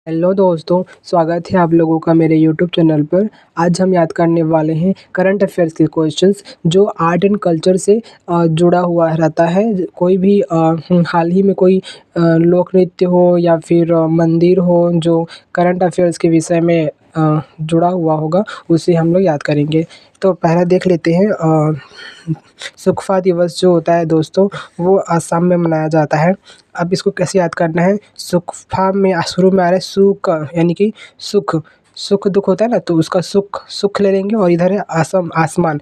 Hello दोस्तों, स्वागत है आप लोगों का मेरे यूट्यूब चैनल पर। आज हम याद करने वाले हैं करंट अफेयर्स के क्वेश्चंस जो आर्ट एंड कल्चर से जुड़ा हुआ रहता है। कोई भी हाल ही में कोई लोक नृत्य हो या फिर मंदिर हो जो करंट अफेयर्स के विषय में जुड़ा हुआ होगा, उसे हम लोग याद करेंगे। तो पहला देख लेते हैं। सुकफा दिवस जो होता है दोस्तों, वो असम में मनाया जाता है। अब इसको कैसे याद करना है? सुकफा में शुरू में आ रहा है सुक, यानी कि सुख, सुख दुख होता है ना, तो उसका सुख सुख ले लेंगे। और इधर है असम, आसमान।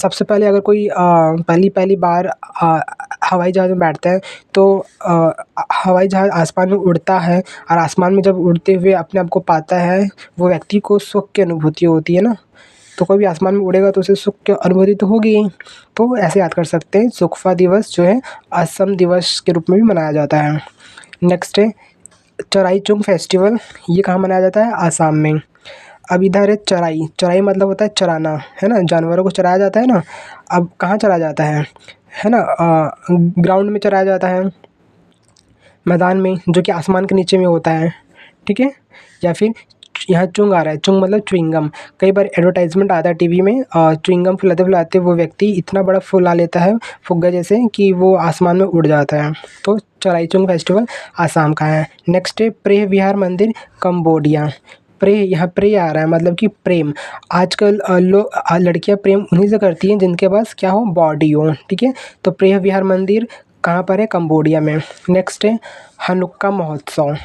सबसे पहले अगर कोई पहली पहली बार हवाई जहाज़ में बैठता है तो हवाई जहाज़ आसमान में उड़ता है, और आसमान में जब उड़ते हुए अपने आप को पाता है, वो व्यक्ति को सुख की अनुभूति होती है ना। तो कोई भी आसमान में उड़ेगा तो उसे सुख की अनुभूति तो होगी ही। तो ऐसे याद कर सकते हैं। सुकफा दिवस जो है असम दिवस के रूप में भी मनाया जाता है। नेक्स्ट है चराई चुंग फेस्टिवल। ये कहाँ मनाया जाता है? आसाम में। अब इधर है चराई। चराई मतलब होता है चराना, है ना, जानवरों को चराया जाता है ना। अब कहाँ चराया जाता है ना, ग्राउंड में चराया जाता है, मैदान में, जो कि आसमान के नीचे में होता है, ठीक है। या फिर यहाँ चुंग आ रहा है, चुंग मतलब च्युइंगम। कई बार एडवर्टाइजमेंट आता है टीवी में, च्युइंगम फुलाते फुलाते वो व्यक्ति इतना बड़ा फुला लेता है फुग्गा जैसे कि वो आसमान में उड़ जाता है। तो चराई चुंग फेस्टिवल आसाम का है। नेक्स्ट है प्रेह विहार मंदिर, कंबोडिया। प्रेह, यहाँ प्रेह आ रहा है मतलब कि प्रेम। आजकल लड़कियां प्रेम उन्हीं से करती हैं जिनके पास क्या हो, बॉडी हो, ठीक है। तो प्रेह विहार मंदिर कहाँ पर है? कंबोडिया में। नेक्स्ट है हनुक्का महोत्सव।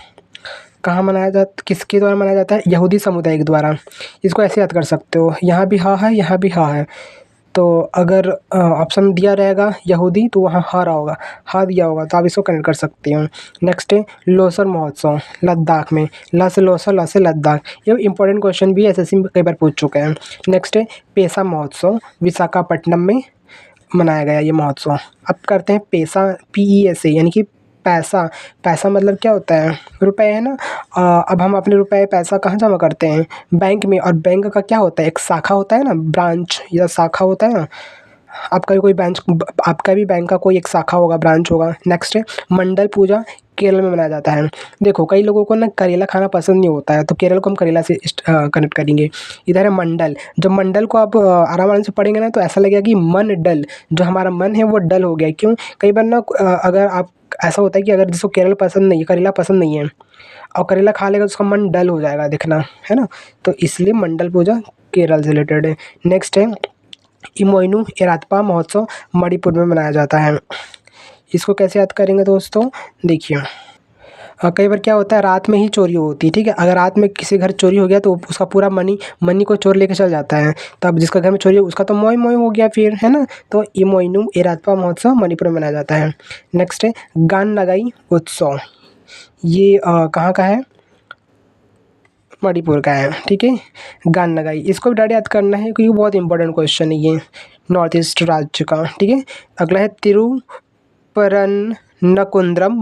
कहाँ मनाया जाता, किसके द्वारा मनाया जाता है? यहूदी समुदाय के द्वारा। इसको ऐसे याद कर सकते हो, यहाँ भी हाँ है, यहाँ भी हाँ है। तो अगर ऑप्शन दिया रहेगा यहूदी तो वहाँ हाँ रहा होगा, हाँ दिया होगा, तो आप इसको कनेक्ट कर सकते हो। नेक्स्ट है लोसर महोत्सव, लद्दाख में। ला से लोसर, ला से लद्दाख। ये इंपॉर्टेंट क्वेश्चन भी एसएससी में कई बार पूछ चुके हैं। नेक्स्ट है पेसा महोत्सव, विशाखापट्टनम में मनाया गया ये महोत्सव। अब करते हैं पैसा, PESA, यानी कि पैसा। पैसा मतलब क्या होता है? रुपए, है ना। अब हम अपने रुपए पैसा कहाँ जमा करते हैं? बैंक में। और बैंक का क्या होता है? एक शाखा होता है ना, ब्रांच या शाखा होता है ना। आपका भी कोई बैंक, आपका भी बैंक का कोई एक शाखा होगा, ब्रांच होगा। नेक्स्ट है मंडल पूजा, केरल में मनाया जाता है। देखो कई लोगों को ना करेला खाना पसंद नहीं होता है, तो केरल को हम करेला से कनेक्ट करेंगे। इधर है मंडल। जब मंडल को आप आराम आराम से पढ़ेंगे ना, तो ऐसा लगेगा कि मन डल, जो हमारा मन है वो डल हो गया। क्यों? कई बार ना अगर आप, ऐसा होता है कि अगर जिसको केरल पसंद नहीं है, करेला पसंद नहीं है, और करेला खा लेगा तो उसका मन डल हो जाएगा दिखना, है ना। तो इसलिए मंडल पूजा केरल से रिलेटेड है। नेक्स्ट है इमोइनू इरातपा महोत्सव, मणिपुर में मनाया जाता है। इसको कैसे याद करेंगे दोस्तों? देखिए कई बार क्या होता है, रात में ही चोरी होती है, ठीक है। अगर रात में किसी घर चोरी हो गया तो उसका पूरा मनी मनी को चोर लेके चल जाता है। तो अब जिसका घर में चोरी हो उसका तो मोय मोय हो गया फिर, है ना। तो इमोइनू इरातपा महोत्सव मणिपुर में मनाया जाता है। नेक्स्ट है गान नगाई उत्सव। ये कहाँ का है? मणिपुर का है, ठीक है। गान नगाई, इसको भी डायरेक्ट याद करना है क्योंकि बहुत इंपॉर्टेंट क्वेश्चन है ये, नॉर्थ ईस्ट राज्य का, ठीक है। अगला है तिरुपरन्नकुंद्रम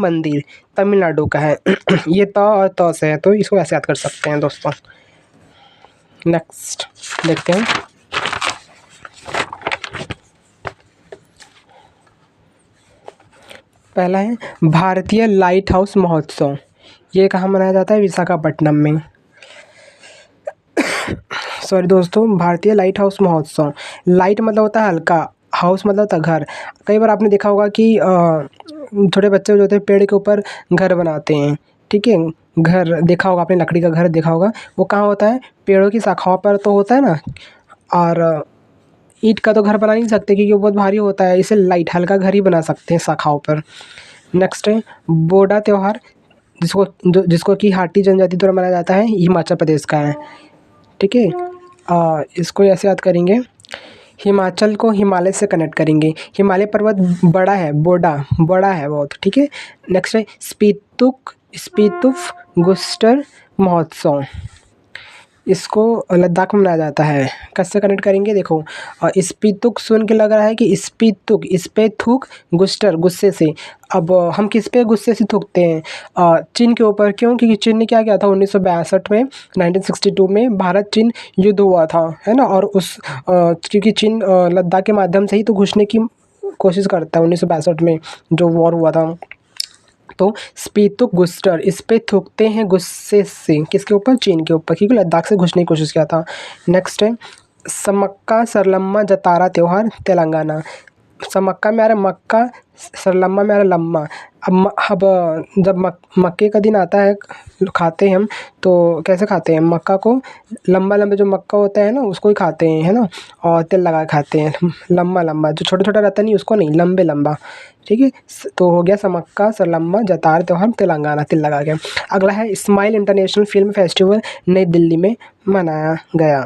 मंदिर, तमिलनाडु का है। ये त और त से है, तो इसको ऐसे याद कर सकते हैं दोस्तों। नेक्स्ट देखते हैं। पहला है भारतीय लाइट हाउस महोत्सव। ये कहाँ मनाया जाता है? विशाखापट्टनम में। सॉरी दोस्तों, भारतीय लाइट हाउस महोत्सव। लाइट मतलब होता है हल्का, हाउस मतलब होता है घर। कई बार आपने देखा होगा कि छोटे बच्चे जो होते हैं पेड़ के ऊपर घर बनाते हैं, ठीक है। घर देखा होगा आपने, लकड़ी का घर देखा होगा। वो कहाँ होता है? पेड़ों की शाखाओं पर तो होता है ना। और ईंट का तो घर बना नहीं सकते क्योंकि वो बहुत भारी होता है, इसे लाइट हल्का घर ही बना सकते हैं शाखाओं पर। नेक्स्ट है बोडा त्यौहार, जिसको कि हाटी जनजाति द्वारा मनाया जाता है, हिमाचल प्रदेश का है, ठीक है। इसको ऐसे याद करेंगे, हिमाचल को हिमालय से कनेक्ट करेंगे। हिमालय पर्वत बड़ा है, बोडा बड़ा है बहुत, ठीक है। नेक्स्ट है स्पीतुफ गुस्टर महोत्सव। इसको लद्दाख में मनाया जाता है। कैसे कनेक्ट करेंगे? देखो स्पीतुक सुन के लग रहा है कि स्पीतुक, इस पे थूक, गुस्टर गुस्से से। अब हम किस पे गुस्से से थूकते हैं? चीन के ऊपर। क्यों? क्योंकि चीन ने क्या किया था 1962 में, 1962 में भारत चीन युद्ध हुआ था, है ना। और उस क्योंकि चीन लद्दाख के माध्यम से ही तो घुसने की कोशिश करता है 1962 में जो वॉर हुआ था। तो स्पीतुक गुस्टर, इस पे थूकते हैं गुस्से से, किसके ऊपर? चीन के ऊपर, क्योंकि लद्दाख से घुसने की कोशिश किया था। नेक्स्ट है समक्का सरलम्मा जतारा त्यौहार तेलंगाना। समक्का में आ रहा है मक्का, सरलम्मा में आ रहा है लम्मा। अब जब मक्के का दिन आता है खाते हैं हम, तो कैसे खाते हैं? मक्का को लंबा लंबा जो मक्का होता है ना उसको ही खाते हैं, है ना, और तेल लगा के खाते हैं। लंबा लंबा जो छोटा छोटा रहता नहीं उसको नहीं, लंबे लंबा, ठीक है। तो हो गया समक्का सरलम्मा जतार त्योहार तेलंगाना, तिल लगा के। अगला है स्माइल इंटरनेशनल फिल्म फेस्टिवल नई दिल्ली में मनाया गया।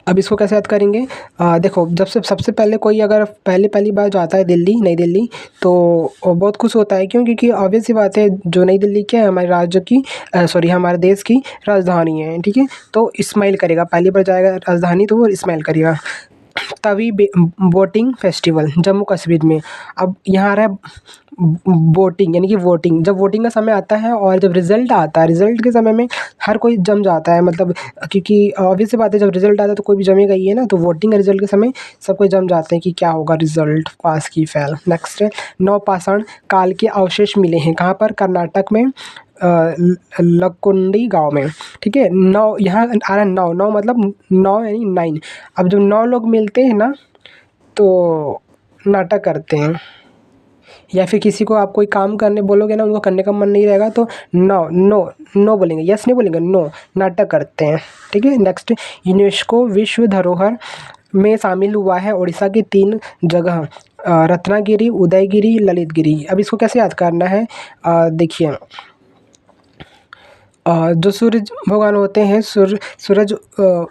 अब इसको कैसे याद करेंगे? देखो, जब से सबसे पहले कोई अगर पहली बार जाता है दिल्ली, नई दिल्ली, तो वो बहुत खुश होता है। क्यों? क्योंकि ऑब्वियस सी बात है, जो नई दिल्ली क्या है, हमारे राज्य की सॉरी हमारे देश की राजधानी है, ठीक है। तो स्माइल करेगा, पहली बार जाएगा राजधानी तो वो स्माइल करेगा। तवी बोटिंग फेस्टिवल जम्मू कश्मीर में। अब यहाँ आ रहा है बोटिंग, यानी कि वोटिंग, जब वोटिंग का समय आता है और जब रिजल्ट आता है, रिजल्ट के समय में हर कोई जम जाता है, मतलब क्योंकि ऑब्वियस सी बात है, जब रिजल्ट आता है तो कोई भी जमेगा ही है ना। तो वोटिंग के रिजल्ट के समय सब कोई जम जाते हैं कि क्या होगा रिजल्ट, पास की फेल। नेक्स्ट है नवपाषाण काल के अवशेष मिले हैं, कहाँ पर? कर्नाटक में लकुंडी गांव में, ठीक है। नौ यहाँ आ रहा है, नौ नौ मतलब 9 यानी 9। अब जब 9 लोग मिलते हैं ना तो नाटक करते हैं, या फिर किसी को आप कोई काम करने बोलोगे ना, उनको करने का मन नहीं रहेगा तो नो नो नो बोलेंगे, यस नहीं बोलेंगे, नो, नाटक करते हैं, ठीक है। नेक्स्ट, यूनेस्को विश्व धरोहर में शामिल हुआ है उड़ीसा की 3 जगह, रत्नागिरी, उदयगिरी, ललितगिरी। अब इसको कैसे याद करना है? देखिए, जो सूरज भगवान होते हैं, सूरज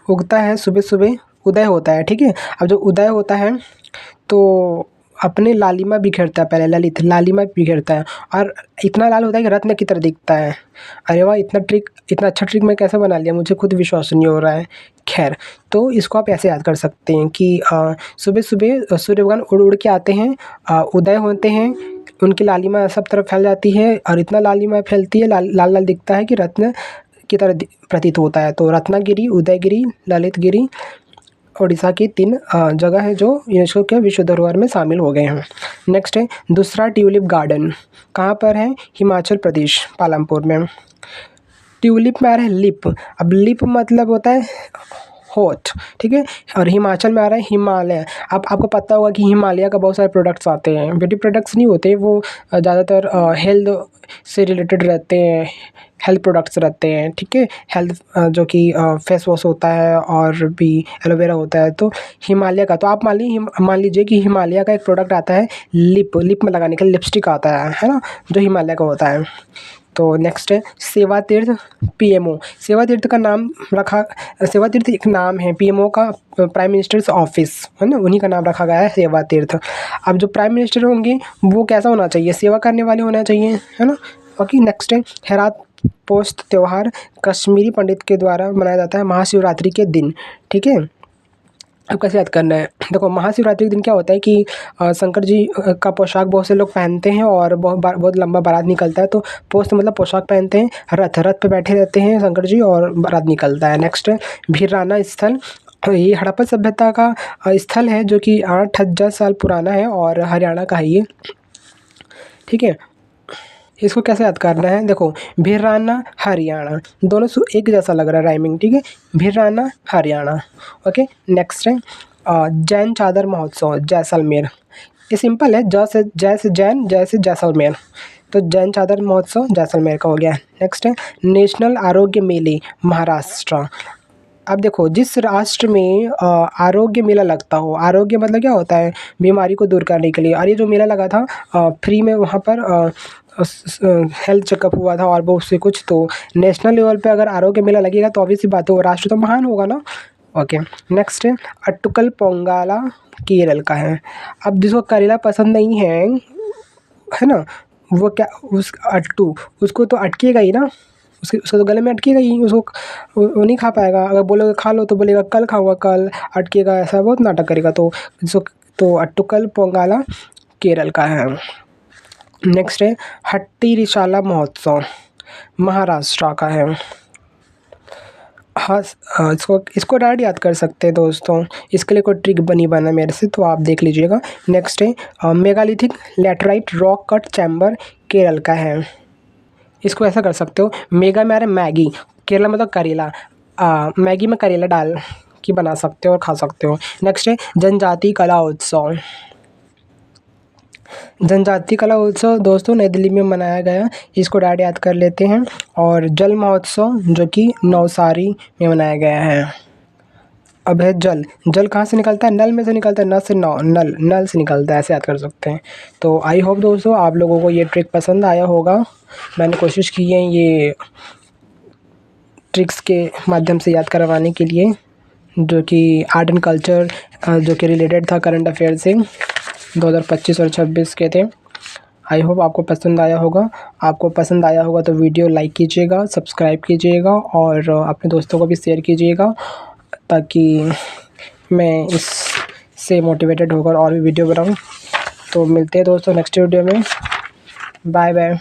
उगता है सुबह सुबह, उदय होता है, ठीक है। अब जब उदय होता है तो अपने लालिमा बिखेरता है, पहले ललित लालिमा बिखेरता है, और इतना लाल होता है कि रत्न की तरह दिखता है। अरे वाह, इतना अच्छा ट्रिक मैं कैसे बना लिया, मुझे खुद विश्वास नहीं हो रहा है। खैर, तो इसको आप ऐसे याद कर सकते हैं कि सुबह सुबह सूर्य भगवान उड़ उड़ के आते हैं, उदय होते हैं, उनकी लालिमा सब तरफ फैल जाती है, और इतना लालिमा फैलती है, लाल लाल लाल दिखता है कि रत्न की तरह प्रतीत होता है। तो रत्नागिरी, उदयगिरी, ललितगिरी उड़ीसा की 3 जगह है जो यूनेस्को के विश्व धरोहर में शामिल हो गए हैं। नेक्स्ट है दूसरा ट्यूलिप गार्डन, कहाँ पर है? हिमाचल प्रदेश, पालमपुर में। ट्यूलिप में आ रहा है लिप, अब लिप मतलब होता है होठ, ठीक है। और हिमाचल में आ रहा है हिमालय। अब आपको पता होगा कि हिमालय का बहुत सारे प्रोडक्ट्स आते हैं, ब्यूटी प्रोडक्ट्स नहीं होते वो, ज़्यादातर हेल्थ से रिलेटेड रहते हैं, हेल्थ प्रोडक्ट्स रहते हैं, ठीक है। हेल्थ जो कि फेस वॉश होता है और भी एलोवेरा होता है। तो हिमालय का, तो आप मान लीजिए कि हिमालय का एक प्रोडक्ट आता है लिप में लगाने का, लिपस्टिक आता है ना, जो हिमालय का होता है। तो नेक्स्ट है सेवा तीर्थ पीएमओ। सेवा तीर्थ का नाम रखा, सेवा तीर्थ एक नाम है, पीएमओ का प्राइम मिनिस्टर्स ऑफिस है ना, उन्हीं का नाम रखा गया है सेवा तीर्थ। अब जो प्राइम मिनिस्टर होंगे वो कैसा होना चाहिए? सेवा करने वाले होना चाहिए, है ना। बाकी नेक्स्ट है हेरात पोस्त त्यौहार कश्मीरी पंडित के द्वारा मनाया जाता है महाशिवरात्रि के दिन, ठीक है। अब कैसे याद करना है? देखो, महाशिवरात्रि के दिन क्या होता है कि शंकर जी का पोशाक बहुत से लोग पहनते हैं और बहुत लंबा बारात निकलता है। तो पोस्त मतलब पोशाक पहनते हैं, रथ पे बैठे रहते हैं शंकर जी और बारात निकलता है। नेक्स्ट है भीराना स्थल, ये हड़प्पा सभ्यता का स्थल है जो कि 8000 साल पुराना है और हरियाणा का है ये, ठीक है। इसको कैसे याद करना है? देखो, भीराना हरियाणा, दोनों एक जैसा लग रहा है राइमिंग, ठीक है। भीराना हरियाणा, ओके। नेक्स्ट है जैन चादर महोत्सव जैसलमेर। ये सिंपल है, जय से जैन, जय से जैसलमेर, तो जैन चादर महोत्सव जैसलमेर का हो गया। नेक्स्ट है नेशनल आरोग्य मेले महाराष्ट्र। अब देखो, जिस राष्ट्र में आरोग्य मेला लगता हो, आरोग्य मतलब क्या होता है? बीमारी को दूर करने के लिए। और ये जो मेला लगा था फ्री में, वहाँ पर हेल्थ चेकअप हुआ था और बहुत से कुछ। तो नेशनल लेवल पे अगर आरोग्य मेला लगेगा तो ऑब्वियस सी बात है वो राष्ट्र तो महान होगा ना। ओके। नेक्स्ट है अट्टुकल पोंगाला, केरल का है। अब जिसको करेला पसंद नहीं है ना, वो क्या, उस अट्टू, उसको तो अटकेगा ही ना, उसके तो गले में अटकेगा ही, उसको वो नहीं खा पाएगा। अगर बोलोगे खा लो तो बोलेगा कल खाऊंगा, कल अटकेगा, ऐसा बहुत नाटक करेगा। तो अट्टुकल पोंगाला केरल का है। नेक्स्ट है हट्टी रिशाला महोत्सव महाराष्ट्र का है। खास इसको डायरेक्ट याद कर सकते हैं दोस्तों। इसके लिए कोई ट्रिक बनी बना मेरे से, तो आप देख लीजिएगा। नेक्स्ट है megalithic laterite rock cut chamber Kerala का है। इसको ऐसा कर सकते हो, मेगा में आ रहा है मैगी, केरला मतलब करेला, मैगी में करेला डाल के बना सकते हो और खा सकते हो। नेक्स्ट है जनजाति कला उत्सव। जनजाति कला उत्सव दोस्तों नई दिल्ली में मनाया गया, इसको डायरेक्ट याद कर लेते हैं। और जल महोत्सव जो कि नवसारी में मनाया गया है। अब है जल, जल कहाँ से निकलता है? नल में से निकलता है, नल से नल से निकलता है, ऐसे याद कर सकते हैं। तो आई होप दोस्तों आप लोगों को ये ट्रिक पसंद आया होगा। मैंने कोशिश की है ये ट्रिक्स के माध्यम से याद करवाने के लिए, जो कि आर्ट एंड कल्चर जो कि रिलेटेड था करंट अफेयर से 2025 और 26 के थे। आई होप आपको पसंद आया होगा। आपको पसंद आया होगा तो वीडियो लाइक कीजिएगा, सब्सक्राइब कीजिएगा और अपने दोस्तों को भी शेयर कीजिएगा, ताकि मैं इससे मोटिवेटेड होकर और भी वीडियो बनाऊं। तो मिलते हैं दोस्तों नेक्स्ट वीडियो में। Bye bye.